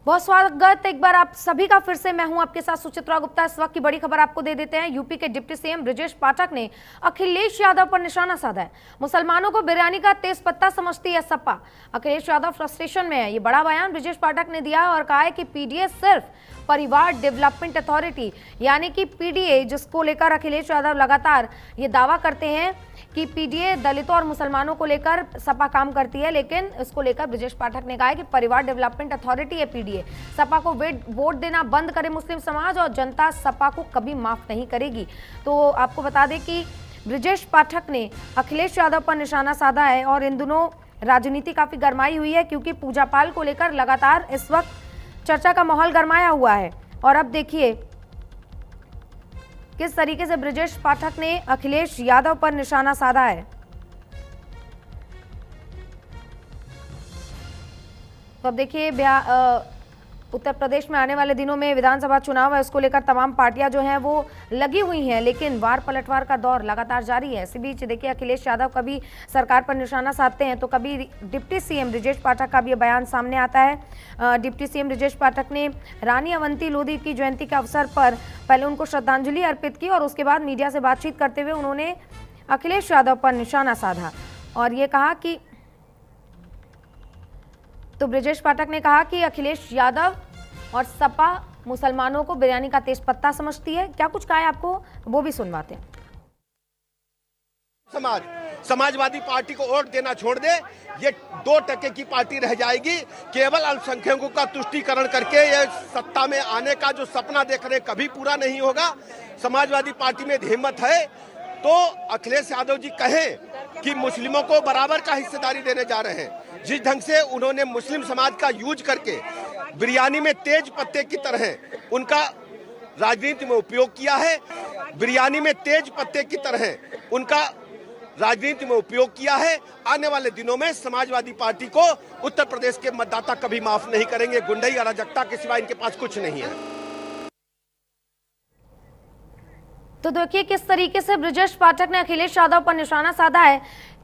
बहुत स्वागत एक बार आप सभी का। फिर से मैं हूं आपके साथ सुचित्रा गुप्ता। इस वक्त की बड़ी खबर आपको दे देते हैं। यूपी के डिप्टी सीएम ब्रजेश पाठक ने अखिलेश यादव पर निशाना साधा है। मुसलमानों को बिरयानी का तेज पत्ता समझती है सपा। अखिलेश यादव फ्रस्ट्रेशन में है। ये बड़ा बयान ब्रजेश पाठक ने दिया और कहा है कि पीडीए सिर्फ परिवार डेवलपमेंट अथॉरिटी यानी कि पीडीए, जिसको लेकर अखिलेश यादव लगातार ये दावा करते हैं कि पीडीए दलितों और मुसलमानों को लेकर सपा काम करती है, लेकिन इसको लेकर ब्रजेश पाठक ने कहा है कि परिवार डेवलपमेंट अथॉरिटी है पीडीए। सपा को वोट देना बंद करे मुस्लिम समाज और जनता सपा को कभी माफ नहीं करेगी। तो आपको बता दें कि ब्रजेश पाठक ने अखिलेश यादव पर निशाना साधा है और इन दिनों राजनीति काफी गरमाई हुई है, क्योंकि पूजा पाल को लेकर लगातार इस वक्त चर्चा का माहौल गरमाया हुआ है। और अब देखिए किस तरीके से ब्रजेश पाठक ने अखिलेश यादव पर निशाना साधा है। तो अब देखिए उत्तर प्रदेश में आने वाले दिनों में विधानसभा चुनाव है, इसको लेकर तमाम पार्टियां जो हैं वो लगी हुई हैं, लेकिन वार पलटवार का दौर लगातार जारी है। इसी बीच देखिए अखिलेश यादव कभी सरकार पर निशाना साधते हैं तो कभी डिप्टी सीएम ब्रजेश पाठक का भी बयान सामने आता है। डिप्टी सीएम ब्रजेश पाठक ने रानी अवंती लोधी की जयंती के अवसर पर पहले उनको श्रद्धांजलि अर्पित की और उसके बाद मीडिया से बातचीत करते हुए उन्होंने अखिलेश यादव पर निशाना साधा और ये कहा कि तो ब्रजेश पाठक ने कहा कि अखिलेश यादव और सपा मुसलमानों को बिरयानी का तेज पत्ता समझती है। क्या कुछ कहा है आपको वो भी सुनवाते हैं। समाजवादी पार्टी को वोट देना छोड़ दे, ये 2% की पार्टी रह जाएगी। केवल अल्पसंख्यकों का तुष्टीकरण करके ये सत्ता में आने का जो सपना देख रहे कभी पूरा नहीं होगा। समाजवादी पार्टी में हिम्मत है तो अखिलेश यादव जी कहें कि मुस्लिमों को बराबर का हिस्सेदारी देने जा रहे हैं। जिस ढंग से उन्होंने मुस्लिम समाज का यूज करके बिरयानी में तेज पत्ते की तरह उनका राजनीति में उपयोग किया है, बिरयानी में तेज पत्ते की तरह उनका राजनीति में उपयोग किया है। आने वाले दिनों में समाजवादी पार्टी को उत्तर प्रदेश के मतदाता कभी माफ नहीं करेंगे। गुंडई अराजकता के सिवा इनके पास कुछ नहीं है। तो देखिए किस तरीके से ब्रजेश पाठक ने अखिलेश यादव पर निशाना साधा है,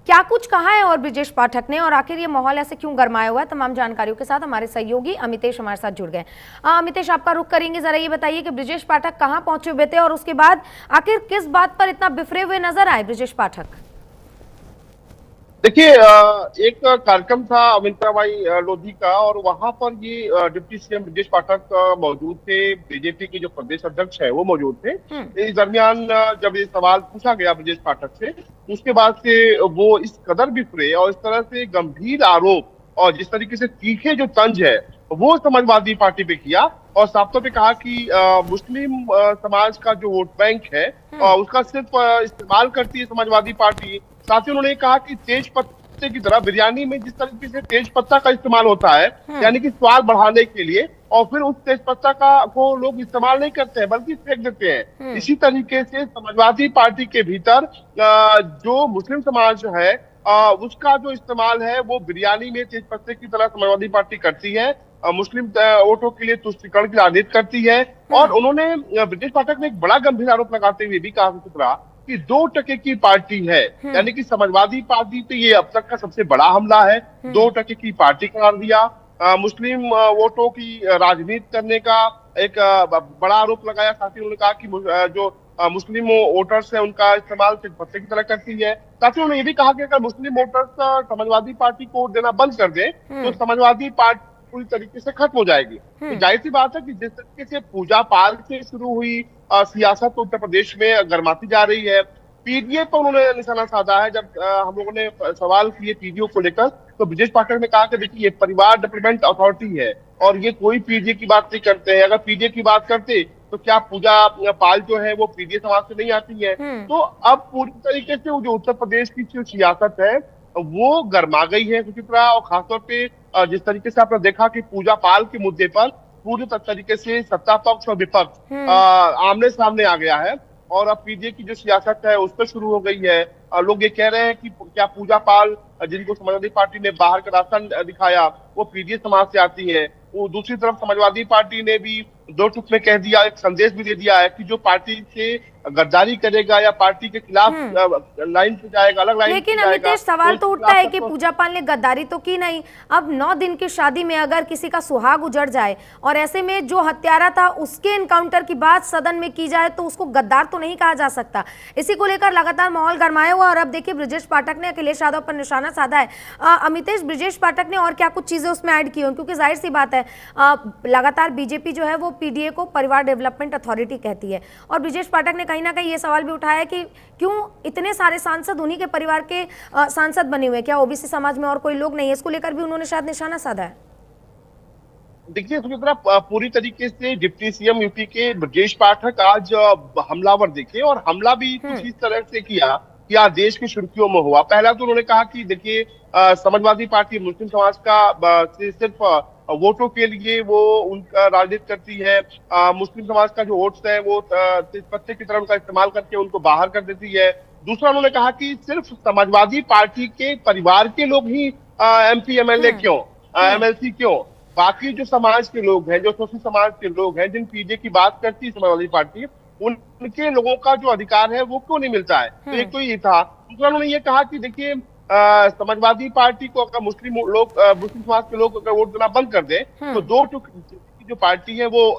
क्या कुछ कहा है और ब्रजेश पाठक ने, और आखिर ये माहौल ऐसे क्यों गरमाया हुआ है। तमाम जानकारियों के साथ हमारे सहयोगी अमितेश हमारे साथ जुड़ गए। अमितेश, आपका रुख करेंगे, जरा ये बताइए कि ब्रजेश पाठक कहां पहुंचे हुए थे और उसके बाद आखिर किस बात पर इतना बिफरे हुए नजर आए ब्रजेश पाठक। देखिए, एक कार्यक्रम था अविंता भाई लोधी का और वहां पर ये डिप्टी सीएम ब्रजेश पाठक मौजूद थे। बीजेपी के जो प्रदेश अध्यक्ष है वो मौजूद थे। इस दरमियान जब ये सवाल पूछा गया ब्रजेश पाठक से, उसके बाद से वो इस कदर बिफरे और इस तरह से गंभीर आरोप और जिस तरीके से तीखे जो तंज है वो समाजवादी पार्टी पे किया और साफ तौर पे कहा कि मुस्लिम समाज का जो वोट बैंक है उसका सिर्फ इस्तेमाल करती है समाजवादी पार्टी। साथ ही उन्होंने कहा कि तेज पत्ते की तरह बिरयानी में जिस तरीके से तेज पत्ता का इस्तेमाल होता है, यानी कि स्वाद बढ़ाने के लिए, और फिर उस तेज पत्ता को लोग इस्तेमाल नहीं करते हैं बल्कि फेंक देते हैं। इसी तरीके से समाजवादी पार्टी के भीतर जो मुस्लिम समाज है उसका जो इस्तेमाल है वो बिरयानी में तेज पत्ते की तरह समाजवादी पार्टी करती है। मुस्लिम वोटों के लिए तुष्टीकरण की राजनीति करती है। और उन्होंने ब्रजेश पाठक ने एक बड़ा गंभीर आरोप लगाते हुए भी कहा कि 2% की पार्टी है, यानी कि समाजवादी पार्टी पे ये अब तक का सबसे बड़ा हमला है। 2% की पार्टी करार दिया। मुस्लिम वोटों की राजनीति करने का एक बड़ा आरोप लगाया। साथ ही उन्होंने कहा कि जो मुस्लिम वोटर्स है उनका इस्तेमाल पत्ते की तरह करती है। साथ ही उन्होंने ये भी कहा कि अगर मुस्लिम वोटर्स समाजवादी पार्टी को वोट देना बंद कर दे तो समाजवादी पार्टी पूरी तरीके से खत्म हो जाएगी। तो जाहिर सी बात है कि जिस तरीके से पूजा पाल से शुरू हुई सियासत तो उत्तर प्रदेश में गर्माती जा रही है। पीडीए पर उन्होंने निशाना साधा है। जब हम लोगों ने सवाल किए पीडीओ को लेकर तो ब्रजेश पाठक ने कहा कि देखिए ये परिवार डेवलपमेंट अथॉरिटी है और ये कोई पीडीए की बात नहीं करते हैं। अगर पीडीए की बात करते तो क्या पूजा पाल जो है वो पीडीए समाज से नहीं आती है। तो अब पूरी तरीके से जो उत्तर प्रदेश की जो सियासत है वो गर्मा गई है किसी तरह, और खासतौर पे जिस तरीके से आपने देखा कि पूजा पाल के मुद्दे पर पूरी तरीके से सत्ता पक्ष और विपक्ष आमने सामने आ गया है और अब पीडीए की जो सियासत है उस पर शुरू हो गई है। लोग ये कह रहे हैं कि क्या पूजा पाल जिनको समाजवादी पार्टी ने बाहर का रास्ता दिखाया वो पीडीए समाज से आती है। वो दूसरी तरफ समाजवादी पार्टी ने भी 2 टुक में कह दिया, एक संदेश भी दे दिया है कि जो पार्टी से गद्दारी करेगा या पार्टी के खिलाफ लाइन पे जाएगा, अलग लाइन लेकिन पे जाएगा। अमितेश सवाल तो उसके उठता है खिलाफ कि पूजा पाल ने गद्दारी तो की नहीं। अब 9 दिन की शादी में अगर किसी का सुहाग उजड़ जाए और ऐसे में जो हत्यारा था उसके एनकाउंटर की बात सदन में की जाए तो उसको गद्दार तो नहीं कहा जा सकता। इसी को लेकर लगातार माहौल गरमाया हुआ और अब देखिए ब्रजेश पाठक ने अखिलेश यादव पर निशाना साधा है। अमितेश, ब्रजेश पाठक ने और क्या कुछ चीजें उसमें ऐड की हो, क्योंकि जाहिर सी बात है लगातार बीजेपी जो है वो पीडीए को परिवार डेवलपमेंट अथॉरिटी कहती है और ब्रजेश पाठक ने कहीं ना कहीं ये सवाल भी उठाया कि क्यों इतने सारे सांसद उन्हीं के परिवार के सांसद बने हुए, क्या ओबीसी समाज में और कोई लोग नहीं है? इसको लेकर भी उन्होंने शायद निशाना साधा है। देखिए, सुमित्रा, पूरी तरीके से डिप्टी सीएम यूपी के ब्रजेश पाठक आज हमलावर दिखे और हमला भी कुछ इस तरह से किया कि आज देश की सुर्खियों में हुआ। पहला तो उन्होंने कहा कि देखिए, समाजवादी पार्टी मुस्लिम समाज का सिर्फ वोटों के लिए वो उनका राजनीति करती है। मुस्लिम समाज का जो वोट्स है वो पत्ते की तरह उनका इस्तेमाल करके उनको बाहर कर देती है। दूसरा, उन्होंने कहा कि सिर्फ समाजवादी पार्टी के परिवार के लोग ही एमपी एमएलए क्यों, एमएलसी क्यों, बाकी जो समाज के लोग हैं, जो शोषित समाज के लोग हैं, जिन पीडीए की बात करती है समाजवादी पार्टी, उनके लोगों का जो अधिकार है वो क्यों नहीं मिलता है। तो एक तो ये था। दूसरा, उन्होंने ये कहा कि देखिए, समाजवादी पार्टी को अगर मुस्लिम समाज के लोग अगर वोट देना बंद कर दे तो दो जो पार्टी है वो